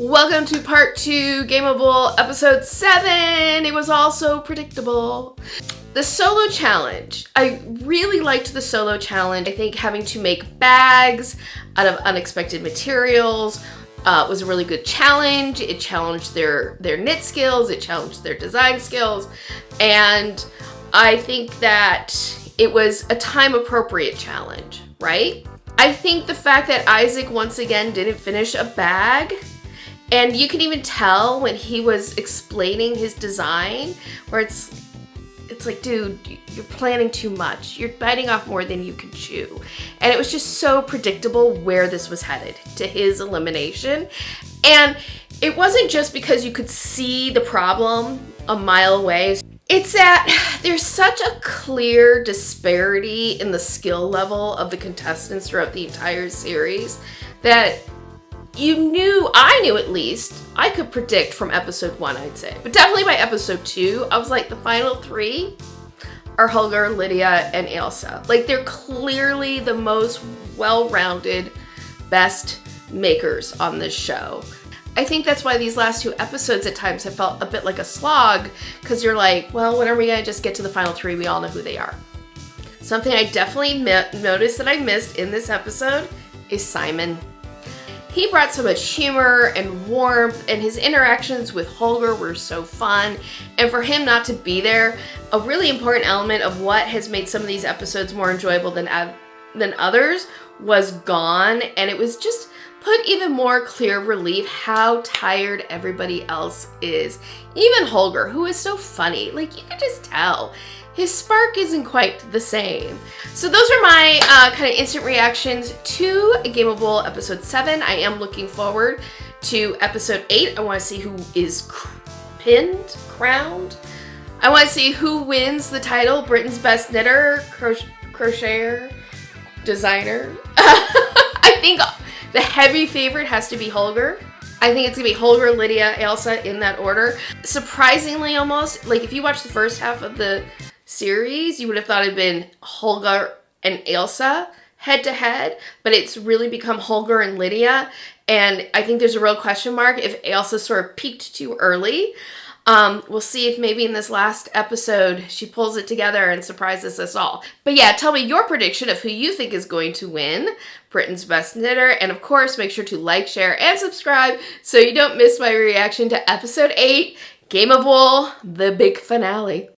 Welcome to part 2, Gameable, episode 7. It was all so predictable. The solo challenge. I really liked the solo challenge. I think having to make bags out of unexpected materials was a really good challenge. It challenged their knit skills. It challenged their design skills. And I think that it was a time-appropriate challenge, right? I think the fact that Isaac once again didn't finish a bag, and you can even tell when he was explaining his design, where it's like, dude, you're planning too much. You're biting off more than you can chew. And it was just so predictable where this was headed, to his elimination. And it wasn't just because you could see the problem a mile away. It's that there's such a clear disparity in the skill level of the contestants throughout the entire series that I knew at least, I could predict from episode 1, I'd say. But definitely by episode 2, I was like, the final 3 are Holger, Lydia, and Ailsa. Like, they're clearly the most well-rounded, best makers on this show. I think that's why these last 2 episodes at times have felt a bit like a slog, because you're like, well, when are we gonna just get to the final 3? We all know who they are. Something I definitely noticed that I missed in this episode is Simon. He brought so much humor and warmth, and his interactions with Holger were so fun. And for him not to be there, a really important element of what has made some of these episodes more enjoyable than others was gone. And it was just put even more clear relief how tired everybody else is. Even Holger, who is so funny, like you could just tell. His spark isn't quite the same. So those are my kind of instant reactions to Gameable episode 7. I am looking forward to episode 8. I want to see who is crowned. I want to see who wins the title, Britain's best knitter, crocheter, designer. I think the heavy favorite has to be Holger. I think it's gonna be Holger, Lydia, Ailsa in that order. Surprisingly almost, like if you watch the first half of the series, you would have thought it'd been Holger and Ailsa head to head, but it's really become Holger and Lydia. And I think there's a real question mark if Ailsa sort of peaked too early. We'll see if maybe in this last episode she pulls it together and surprises us all. But yeah, tell me your prediction of who you think is going to win Britain's Best Knitter. And of course, make sure to like, share, and subscribe so you don't miss my reaction to episode 8, Gameable, the big finale.